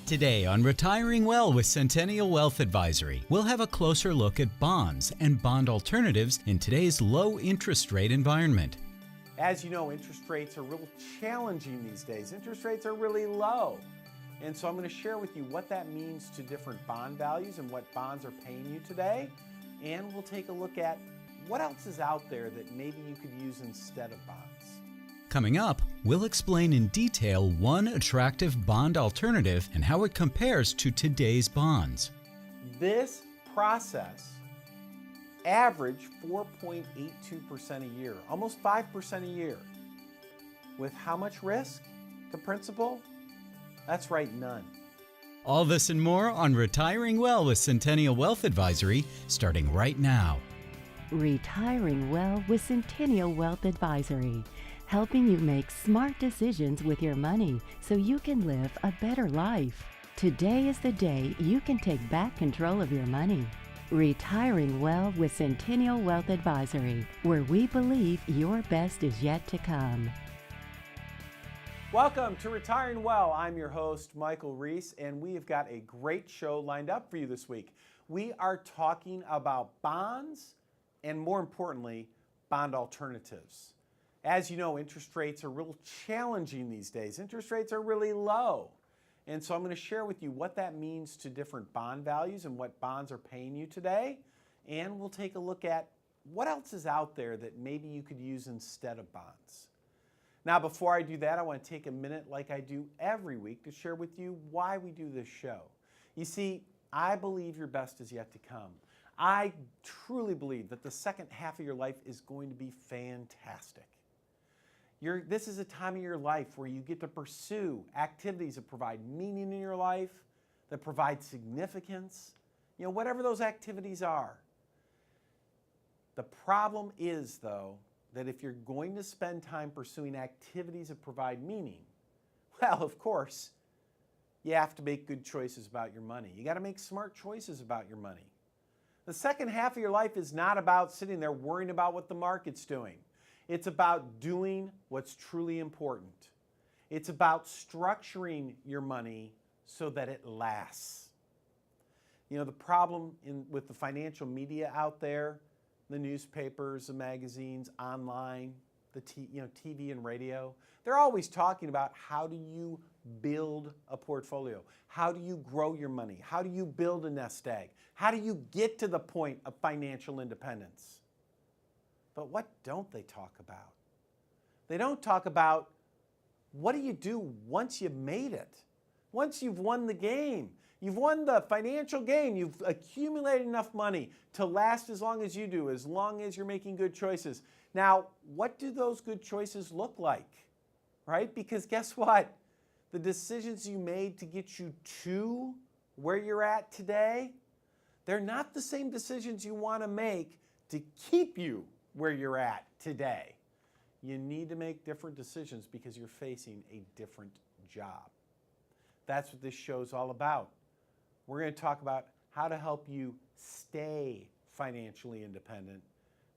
Today on Retiring Well with Centennial Wealth Advisory, we'll have a closer look at bonds and bond alternatives in today's low interest rate environment. As you know, interest rates are real challenging these days. Interest rates are really low. And so I'm going to share with you what that means to different bond values and what bonds are paying you today. And we'll take a look at what else is out there that maybe you could use instead of bonds. Coming up, we'll explain in detail one attractive bond alternative and how it compares to today's bonds. This process averaged 4.82% a year, almost 5% a year. With how much risk to principal? That's right, none. All this and more on Retiring Well with Centennial Wealth Advisory, starting right now. Retiring Well with Centennial Wealth Advisory, helping you make smart decisions with your money so you can live a better life. Today is the day you can take back control of your money. Retiring Well with Centennial Wealth Advisory, where we believe your best is yet to come. Welcome to Retiring Well. I'm your host, Michael Reese, and we have got a great show lined up for you this week. We are talking about bonds and, more importantly, bond alternatives. As you know, interest rates are real challenging these days. Interest rates are really low. And so I'm going to share with you what that means to different bond values and what bonds are paying you today. And we'll take a look at what else is out there that maybe you could use instead of bonds. Now, before I do that, I want to take a minute, like I do every week, to share with you why we do this show. You see, I believe your best is yet to come. I truly believe that the second half of your life is going to be fantastic. This is a time of your life where you get to pursue activities that provide meaning in your life, that provide significance, whatever those activities are. The problem is, though, that if you're going to spend time pursuing activities that provide meaning, well, of course, you have to make good choices about your money. You got to make smart choices about your money. The second half of your life is not about sitting there worrying about what the market's doing. It's about doing what's truly important. It's about structuring your money so that it lasts. The problem with the financial media out there, the newspapers, the magazines, online, the TV and radio, they're always talking about how do you build a portfolio? How do you grow your money? How do you build a nest egg? How do you get to the point of financial independence? But what don't they talk about? They don't talk about what do you do once you've made it? Once you've won the game. You've won the financial game. You've accumulated enough money to last as long as you do, as long as you're making good choices. Now, what do those good choices look like? Right? Because guess what? The decisions you made to get you to where you're at today, they're not the same decisions you want to make to keep you where you're at today. You need to make different decisions because you're facing a different job. That's what this show's all about. We're going to talk about how to help you stay financially independent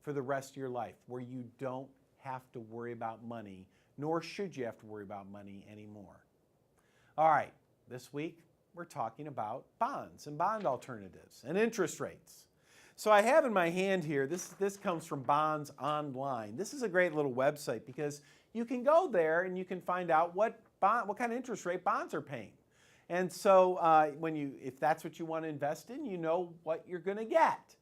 for the rest of your life, where you don't have to worry about money, nor should you have to worry about money anymore. All right, this week we're talking about bonds and bond alternatives and interest rates. So I have in my hand here, this comes from Bonds Online. This is a great little website because you can go there and you can find out what kind of interest rate bonds are paying. And so if that's what you want to invest in, you know what you're going to get.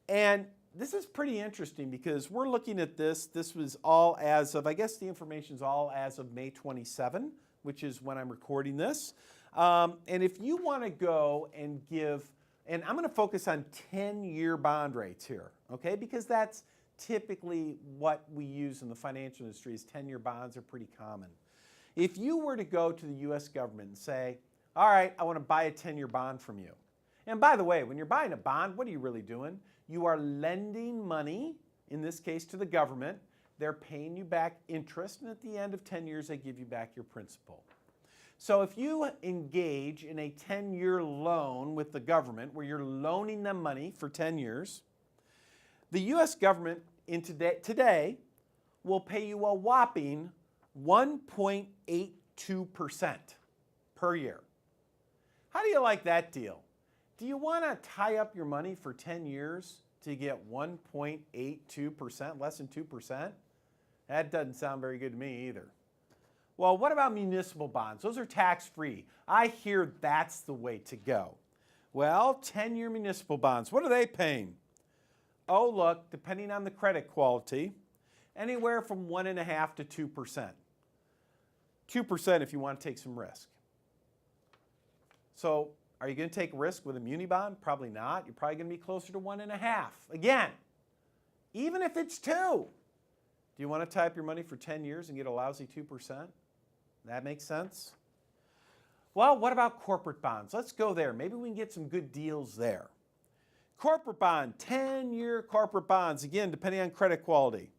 And this is pretty interesting because we're looking at this. This was all as of, I guess the information's all as of May 27, which is when I'm recording this. And if you want to go and give, and I'm going to focus on 10-year bond rates here, okay? Because that's typically what we use in the financial industry is 10-year bonds are pretty common. If you were to go to the U.S. government and say, all right, I want to buy a 10-year bond from you. And by the way, when you're buying a bond, what are you really doing? You are lending money, in this case to the government. They're paying you back interest, and at the end of 10 years, they give you back your principal. So if you engage in a 10-year loan with the government where you're loaning them money for 10 years, the U.S. government today will pay you a whopping 1.82% per year. How do you like that deal? Do you want to tie up your money for 10 years to get 1.82%, less than 2%? That doesn't sound very good to me either. Well, what about municipal bonds? Those are tax-free. I hear that's the way to go. Well, 10-year municipal bonds, what are they paying? Oh, look, depending on the credit quality, anywhere from 1.5% to 2%. 2% if you want to take some risk. So, are you going to take risk with a muni bond? Probably not. You're probably going to be closer to 1.5. Again, even if it's 2. Do you want to tie up your money for 10 years and get a lousy 2%? That makes sense? Well, what about corporate bonds? Let's go there. Maybe we can get some good deals there. Corporate bond, 10-year corporate bonds, again, depending on credit quality,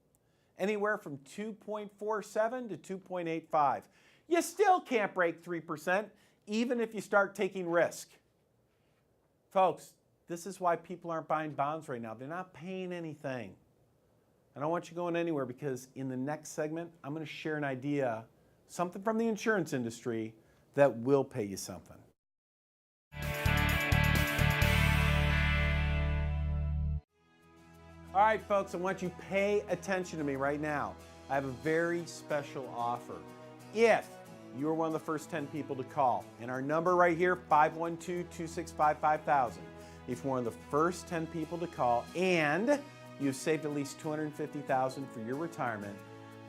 anywhere from 2.47 to 2.85. You still can't break 3%, even if you start taking risk. Folks, this is why people aren't buying bonds right now. They're not paying anything. I don't want you going anywhere because in the next segment, I'm going to share an idea, something from the insurance industry that will pay you something. All right, folks, I want you to pay attention to me right now. I have a very special offer. If you are one of the first 10 people to call, and our number right here, 512-265-5000. If you're one of the first 10 people to call and you've saved at least $250,000 for your retirement,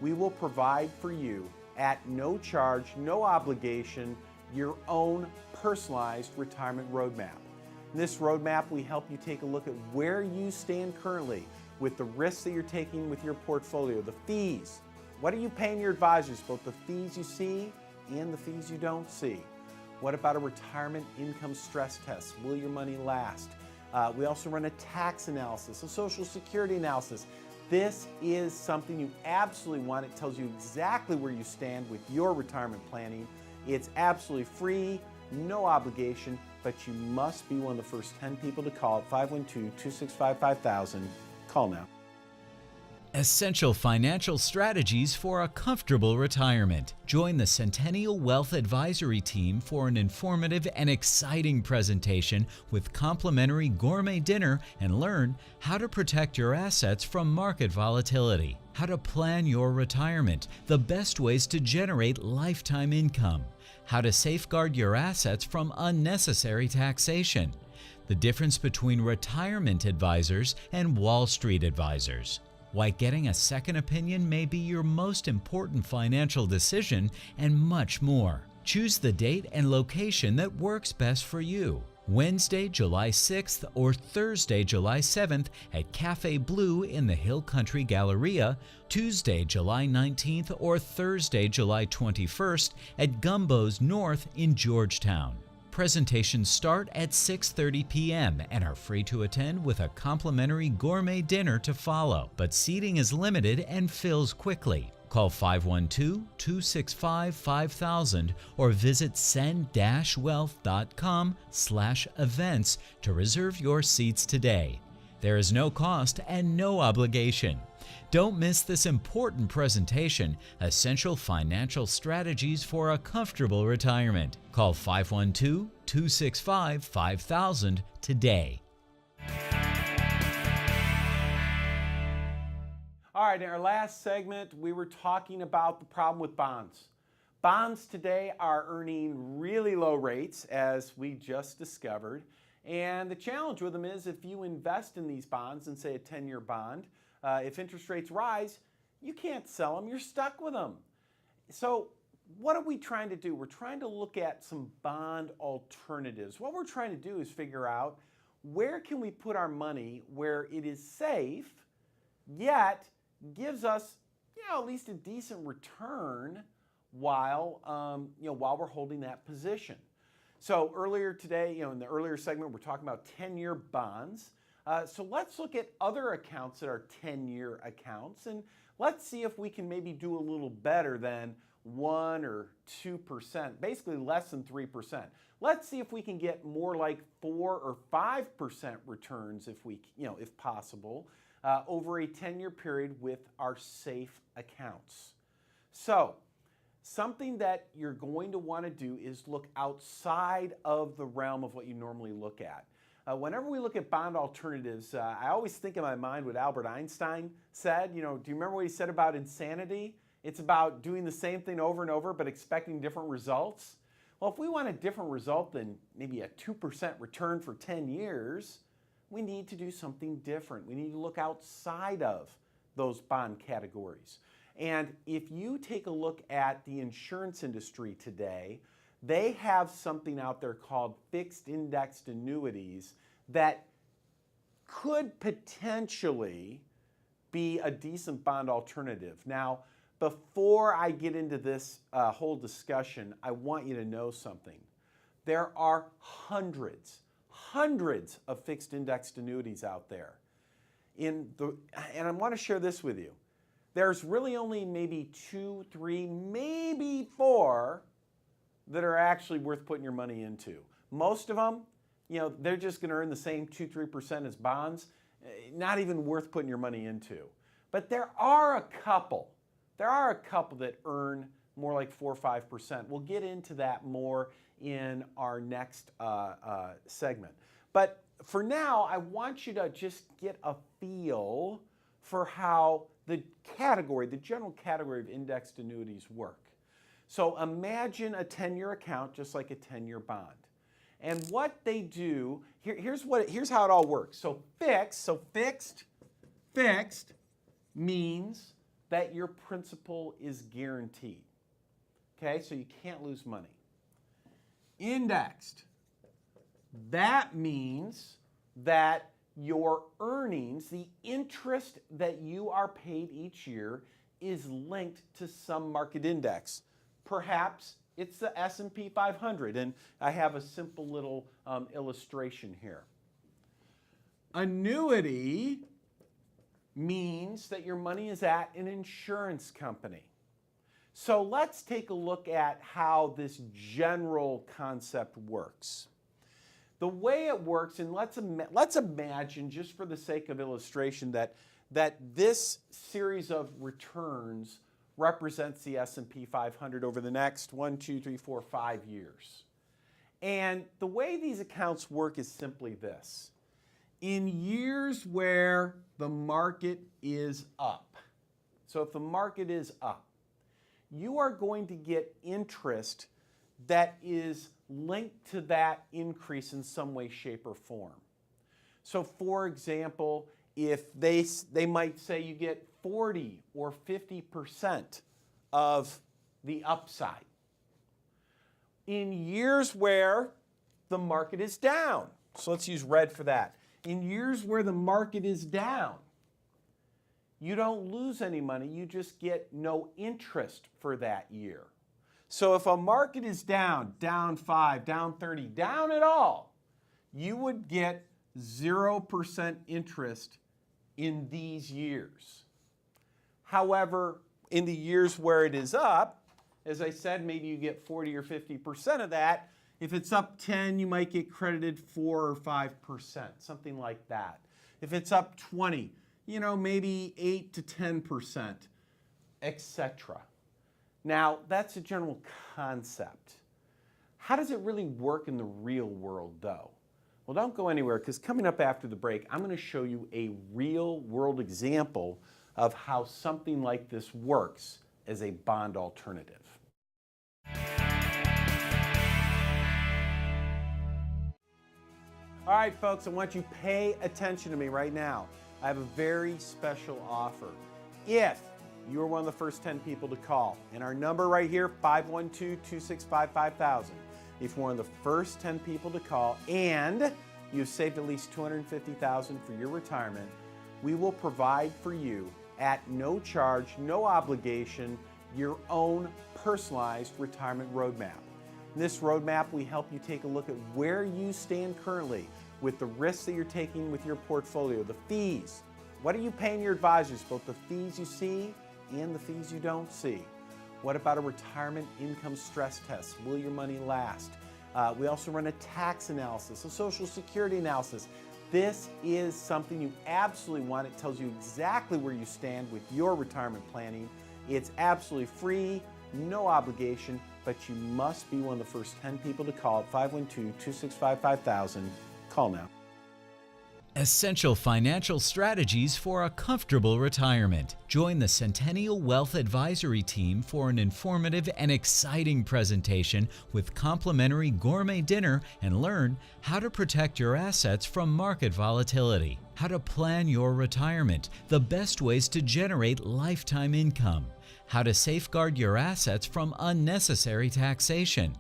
we will provide for you at no charge, no obligation, your own personalized retirement roadmap. In this roadmap, we help you take a look at where you stand currently with the risks that you're taking with your portfolio, the fees. What are you paying your advisors, both the fees you see and the fees you don't see? What about a retirement income stress test? Will your money last? We also run a tax analysis, a Social Security analysis. This is something you absolutely want. It tells you exactly where you stand with your retirement planning. It's absolutely free, no obligation, but you must be one of the first 10 people to call at 512-265-5000. Call now. Essential financial strategies for a comfortable retirement. Join the Centennial Wealth Advisory team for an informative and exciting presentation with complimentary gourmet dinner and learn how to protect your assets from market volatility, how to plan your retirement, the best ways to generate lifetime income, how to safeguard your assets from unnecessary taxation, the difference between retirement advisors and Wall Street advisors, why getting a second opinion may be your most important financial decision, and much more. Choose the date and location that works best for you. Wednesday, July 6th or Thursday, July 7th at Cafe Blue in the Hill Country Galleria, Tuesday, July 19th or Thursday, July 21st at Gumbo's North in Georgetown. Presentations start at 6:30 p.m. and are free to attend with a complimentary gourmet dinner to follow, but seating is limited and fills quickly. Call 512-265-5000 or visit send-wealth.com/events to reserve your seats today. There is no cost and no obligation. Don't miss this important presentation, Essential Financial Strategies for a Comfortable Retirement. Call 512-265-5000 today. All right, in our last segment, we were talking about the problem with bonds. Bonds today are earning really low rates, as we just discovered. And the challenge with them is if you invest in these bonds in, say, a 10-year bond, if interest rates rise, you can't sell them. You're stuck with them. So what are we trying to do? We're trying to look at some bond alternatives. What we're trying to do is figure out where can we put our money where it is safe, yet gives us, at least a decent return while we're holding that position. So earlier today, in the earlier segment, we're talking about 10-year bonds. So let's look at other accounts that are 10-year accounts, and let's see if we can maybe do a little better than 1 or 2%, basically less than 3%. Let's see if we can get more like 4 or 5% returns if possible, over a 10-year period with our safe accounts. So something that you're going to want to do is look outside of the realm of what you normally look at. Whenever we look at bond alternatives, I always think in my mind what Albert Einstein said. You know, do you remember what he said about insanity? It's about doing the same thing over and over but expecting different results. Well, if we want a different result than maybe a 2% return for 10 years, we need to do something different. We need to look outside of those bond categories. And if you take a look at the insurance industry today, they have something out there called fixed indexed annuities that could potentially be a decent bond alternative. Now, before I get into this whole discussion, I want you to know something. There are hundreds of fixed indexed annuities out there. And I want to share this with you. There's really only maybe 2, 3, maybe 4 that are actually worth putting your money into. Most of them, you know, they're just going to earn the same 2, 3% as bonds, not even worth putting your money into. But there are a couple that earn more like 4 or 5%. We'll get into that more in our next segment. But for now, I want you to just get a feel for how the general category of indexed annuities work. So imagine a 10-year account just like a 10-year bond. And what they do, here's how it all works. So fixed means that your principal is guaranteed. Okay, so you can't lose money. Indexed, that means that your earnings, the interest that you are paid each year, is linked to some market index. Perhaps it's the S&P 500, and I have a simple little illustration here. Annuity means that your money is at an insurance company. So let's take a look at how this general concept works. The way it works, and let's imagine, just for the sake of illustration, that this series of returns represents the S&P 500 over the next 1, 2, 3, 4, 5 years. And the way these accounts work is simply this. In years where the market is up, so if the market is up, you are going to get interest that is linked to that increase in some way, shape, or form. So for example, if they might say you get 40 or 50% of the upside. In years where the market is down, so let's use red for that. In years where the market is down, you don't lose any money, you just get no interest for that year. So if a market is down 5, down 30, down at all, you would get 0% interest in these years. However, in the years where it is up, as I said, maybe you get 40 or 50% of that. If it's up 10, you might get credited 4 or 5%, something like that. If it's up 20, you know, maybe 8 to 10%, etc. Now, that's a general concept. How does it really work in the real world, though? Well, don't go anywhere, because coming up after the break, I'm going to show you a real-world example of how something like this works as a bond alternative. All right, folks, I want you to pay attention to me right now. I have a very special offer. If you're one of the first 10 people to call, and our number right here, 512-265-5000. If you're one of the first 10 people to call and you've saved at least $250,000 for your retirement, we will provide for you at no charge, no obligation, your own personalized retirement roadmap. In this roadmap, we help you take a look at where you stand currently with the risks that you're taking with your portfolio, the fees. What are you paying your advisors, both the fees you see and the fees you don't see? What about a retirement income stress test? Will your money last? We also run a tax analysis, a Social Security analysis. This is something you absolutely want. It tells you exactly where you stand with your retirement planning. It's absolutely free. no obligation, but you must be one of the first 10 people to call at 512-265-5000. Call now. Essential financial strategies for a comfortable retirement. Join the Centennial Wealth Advisory team for an informative and exciting presentation with complimentary gourmet dinner and learn how to protect your assets from market volatility, how to plan your retirement, the best ways to generate lifetime income, how to safeguard your assets from unnecessary taxation,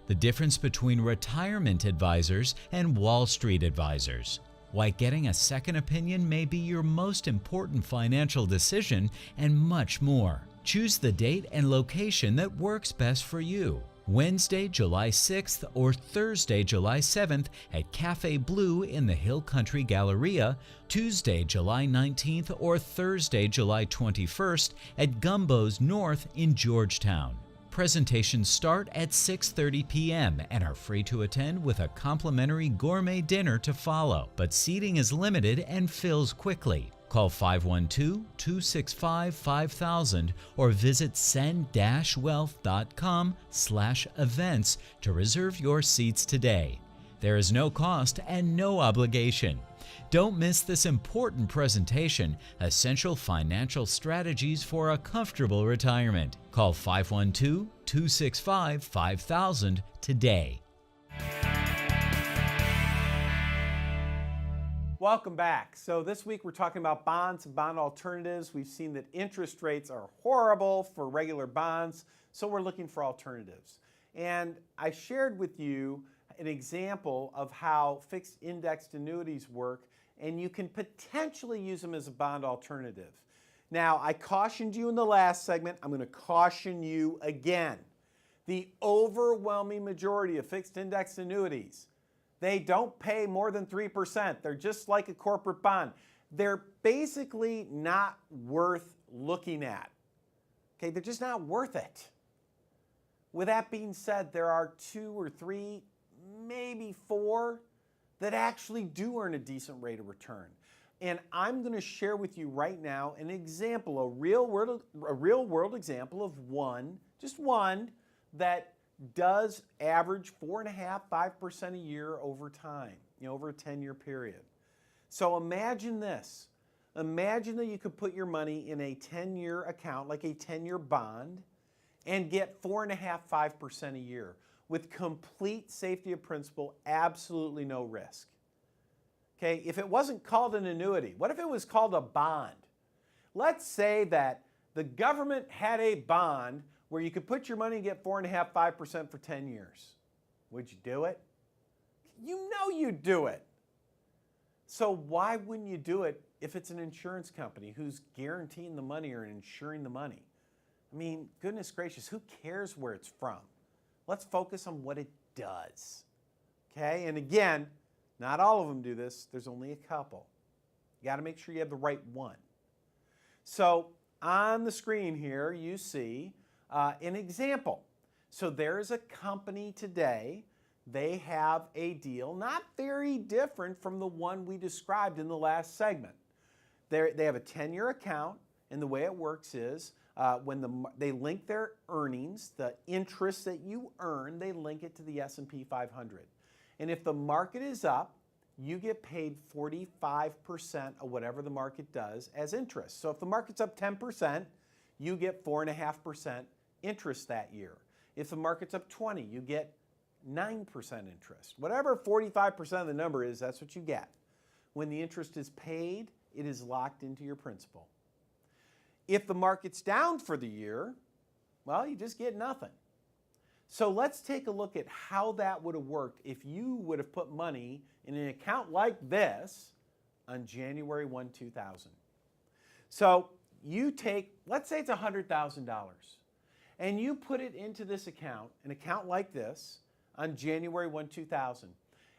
the difference between retirement advisors and Wall Street advisors, why getting a second opinion may be your most important financial decision, and much more. Choose the date and location that works best for you. Wednesday, July 6th or Thursday, July 7th at Cafe Blue in the Hill Country Galleria, Tuesday, July 19th or Thursday, July 21st at Gumbo's North in Georgetown. Presentations start at 6:30 p.m. and are free to attend with a complimentary gourmet dinner to follow, but seating is limited and fills quickly. Call 512-265-5000 or visit send-wealth.com/events to reserve your seats today. There is no cost and no obligation. Don't miss this important presentation, Essential Financial Strategies for a Comfortable Retirement. Call 512-265-5000 today. Welcome back. So this week we're talking about bonds and bond alternatives. We've seen that interest rates are horrible for regular bonds, so we're looking for alternatives. And I shared with you an example of how fixed indexed annuities work, and you can potentially use them as a bond alternative. Now, I cautioned you in the last segment. I'm going to caution you again. The overwhelming majority of fixed indexed annuities, they don't pay more than 3%. They're just like a corporate bond. They're basically not worth looking at. Okay, they're just not worth it. With that being said, there are 2 or 3, maybe 4 that actually do earn a decent rate of return. And I'm going to share with you right now an example, a real world example of one, just one, that does average 4.5%, 5% a year over time, over a 10-year period. So imagine this. Imagine that you could put your money in a 10-year account, like a 10-year bond, and get 4.5%, 5% a year with complete safety of principal, absolutely no risk. Okay, if it wasn't called an annuity, what if it was called a bond? Let's say that the government had a bond where you could put your money and get 4.5%, 5% for 10 years. Would you do it? You know you'd do it. So why wouldn't you do it if it's an insurance company who's guaranteeing the money or insuring the money? I mean, goodness gracious, who cares where it's from? Let's focus on what it does. Okay, and again, not all of them do this. There's only a couple. You got to make sure you have the right one. So on the screen here, you see an example. So there is a company today. They have a deal not very different from the one we described in the last segment. They have a 10-year account, and the way it works is when they link their earnings, the interest that you earn, they link it to the S&P 500. And if the market is up, you get paid 45% of whatever the market does as interest. So if the market's up 10%, you get 4.5% interest that year. If the market's up 20, you get 9% interest. Whatever 45% of the number is, that's what you get. When the interest is paid, it is locked into your principal. If the market's down for the year, well, you just get nothing. So let's take a look at how that would have worked if you would have put money in an account like this on January 1, 2000. So you take, let's say it's $100,000, and you put it into this account, an account like this, on January 1, 2000.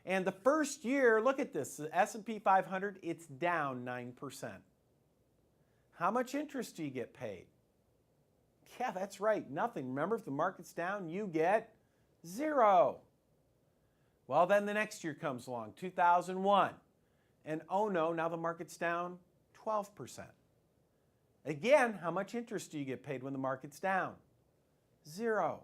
And the first year, look at this, the S&P 500, it's down 9%. How much interest do you get paid? Yeah, that's right, nothing. Remember, if the market's down, you get 0. Well, then the next year comes along, 2001. And oh no, now the market's down 12%. Again, how much interest do you get paid when the market's down? Zero.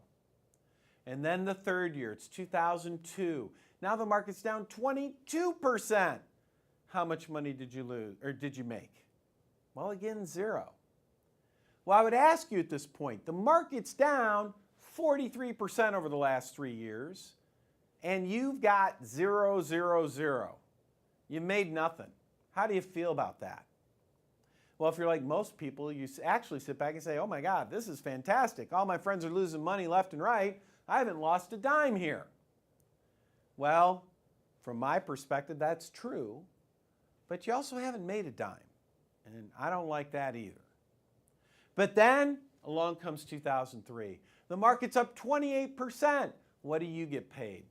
And then the third year, it's 2002. Now the market's down 22%. How much money did you lose or did you make? Well, again, zero. Well, I would ask you at this point, the market's down 43% over the last 3 years, and you've got 0, 0, 0. You made nothing. How do you feel about that? Well, if you're like most people, you actually sit back and say, oh my God, this is fantastic. All my friends are losing money left and right. I haven't lost a dime here. Well, from my perspective, that's true, but you also haven't made a dime, and I don't like that either. But then along comes 2003. The market's up 28%. What do you get paid?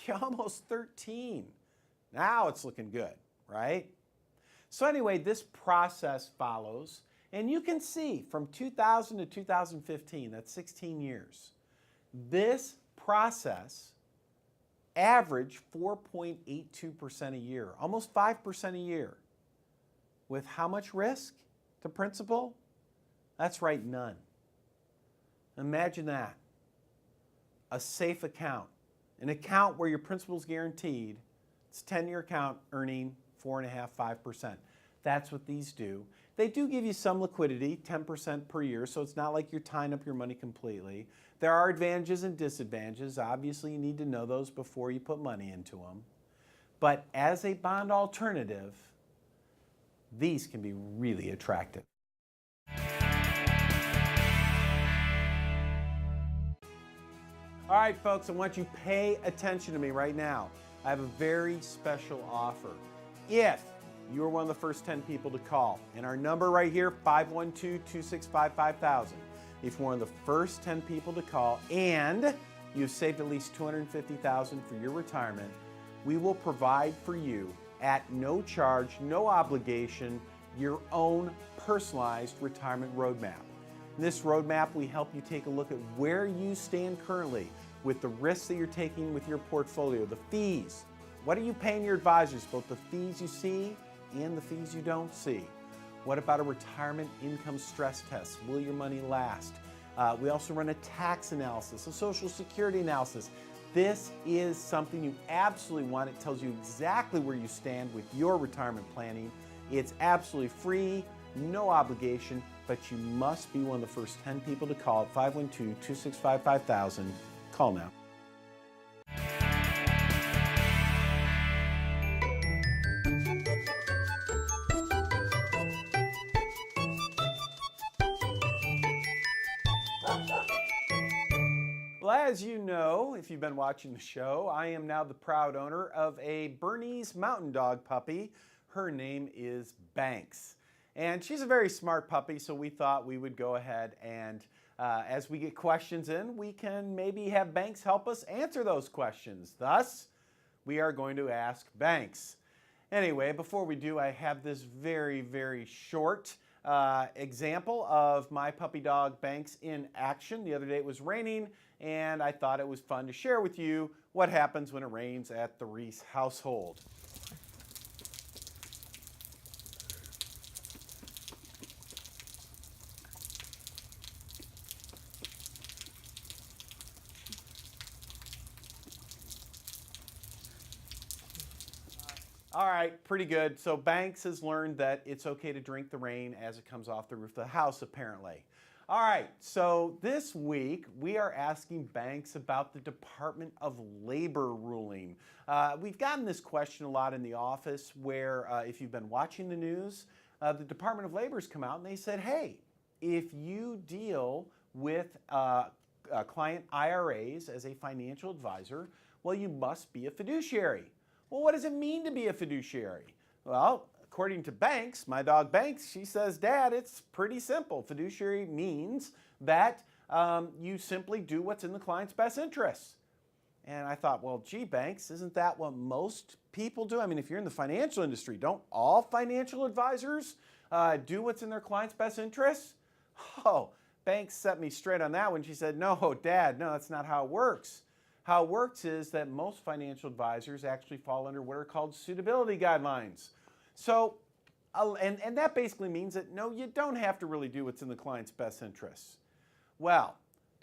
Yeah, almost 13. Now it's looking good, right? So anyway, this process follows, and you can see from 2000 to 2015, that's 16 years, this process averaged 4.82% a year, almost 5% a year. With how much risk to principal? That's right, none. Imagine that. A safe account, an account where your principal is guaranteed. It's a 10-year account earning 4.5%, 5%. That's what these do. They do give you some liquidity, 10% per year, so it's not like you're tying up your money completely. There are advantages and disadvantages. Obviously, you need to know those before you put money into them. But as a bond alternative, these can be really attractive. All right, folks, I want you to pay attention to me right now. I have a very special offer. If you are one of the first 10 people to call, and our number right here, 512-265-5000. If you're one of the first 10 people to call and you've saved at least $250,000 for your retirement, we will provide for you at no charge, no obligation, your own personalized retirement roadmap. In this roadmap, we help you take a look at where you stand currently with the risks that you're taking with your portfolio, the fees. What are you paying your advisors, both the fees you see and the fees you don't see? What about a retirement income stress test? Will your money last? We also run a tax analysis, a Social Security analysis. This is something you absolutely want. It tells you exactly where you stand with your retirement planning. It's absolutely free, no obligation, but you must be one of the first 10 people to call at 512-265-5000. Call now. Well, as you know, if you've been watching the show, I am now the proud owner of a Bernese Mountain Dog puppy. Her name is Banks. And she's a very smart puppy, so we thought we would go ahead and as we get questions in, we can maybe have Banks help us answer those questions. Thus, we are going to ask Banks. Anyway, before we do, I have this very, very short example of my puppy dog Banks in action. The other day it was raining, and I thought it was fun to share with you what happens when it rains at the Reese household. All right, pretty good. So Banks has learned that it's okay to drink the rain as it comes off the roof of the house, apparently. All right, so this week we are asking Banks about the Department of Labor ruling. We've gotten this question a lot in the office where if you've been watching the news, the Department of Labor's come out and they said, hey, if you deal with client IRAs as a financial advisor, well, you must be a fiduciary. Well, what does it mean to be a fiduciary? Well, according to Banks, my dog Banks, she says, Dad, it's pretty simple. Fiduciary means that you simply do what's in the client's best interests. And I thought, well, gee, Banks, isn't that what most people do? I mean, if you're in the financial industry, don't all financial advisors do what's in their client's best interests? Oh, Banks set me straight on that when she said, no, Dad, no, that's not how it works. How it works is that most financial advisors actually fall under what are called suitability guidelines. So, and that basically means that no, you don't have to really do what's in the client's best interests. Well,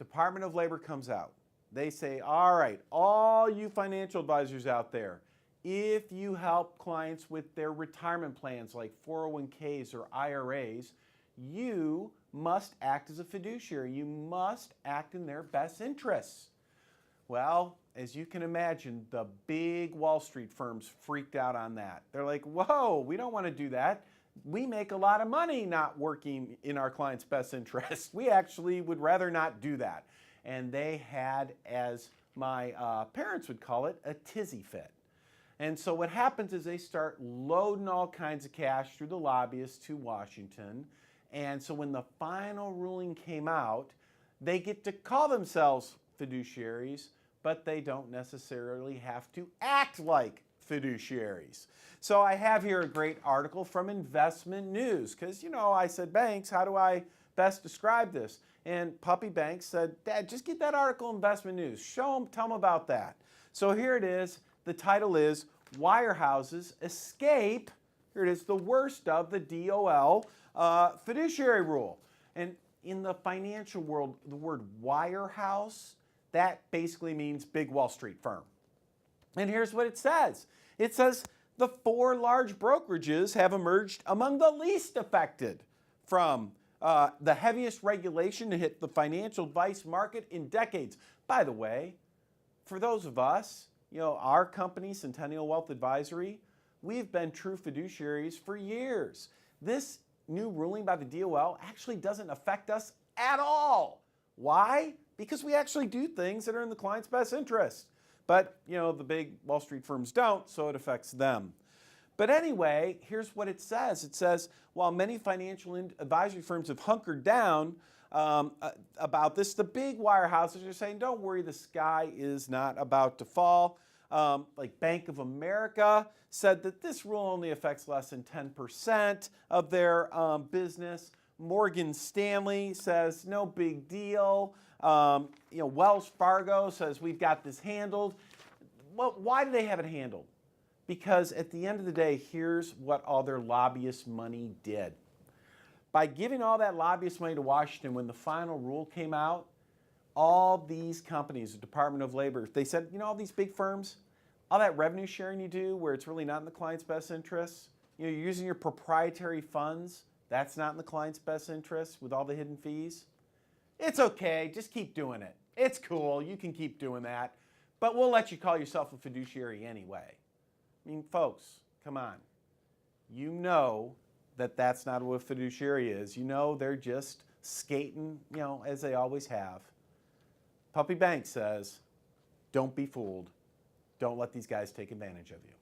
Department of Labor comes out. They say, all right, all you financial advisors out there, if you help clients with their retirement plans like 401ks or IRAs, you must act as a fiduciary. You must act in their best interests. Well, as you can imagine, the big Wall Street firms freaked out on that. They're like, whoa, we don't want to do that. We make a lot of money not working in our clients' best interest. We actually would rather not do that. And they had, as my parents would call it, a tizzy fit. And so what happens is they start loading all kinds of cash through the lobbyists to Washington. And so when the final ruling came out, they get to call themselves fiduciaries, but they don't necessarily have to act like fiduciaries. So I have here a great article from Investment News, because, I said, Banks, how do I best describe this? And Puppy Banks said, Dad, just get that article in Investment News. Show them, tell them about that. So here it is. The title is Wirehouses Escape, here it is, the worst of the DOL fiduciary rule. And in the financial world, the word wirehouse, that basically means big Wall Street firm. And here's what it says. It says the 4 large brokerages have emerged among the least affected from the heaviest regulation to hit the financial advice market in decades. By the way, for those of us, our company, Centennial Wealth Advisory, we've been true fiduciaries for years. This new ruling by the DOL actually doesn't affect us at all. Why? Because we actually do things that are in the client's best interest. But, the big Wall Street firms don't, so it affects them. But anyway, here's what it says. It says, while many financial advisory firms have hunkered down about this, the big wirehouses are saying, don't worry, the sky is not about to fall. Like Bank of America said that this rule only affects less than 10% of their business. Morgan Stanley says, no big deal. Wells Fargo says, we've got this handled. Well, why do they have it handled? Because at the end of the day, here's what all their lobbyist money did. By giving all that lobbyist money to Washington, when the final rule came out, all these companies, the Department of Labor, they said, all these big firms, all that revenue sharing you do where it's really not in the client's best interests, you're using your proprietary funds, that's not in the client's best interest with all the hidden fees. It's okay, just keep doing it. It's cool, you can keep doing that, but we'll let you call yourself a fiduciary anyway. I mean, folks, come on. You know that that's not what a fiduciary is. They're just skating, as they always have. Puppy Banks says, don't be fooled. Don't let these guys take advantage of you.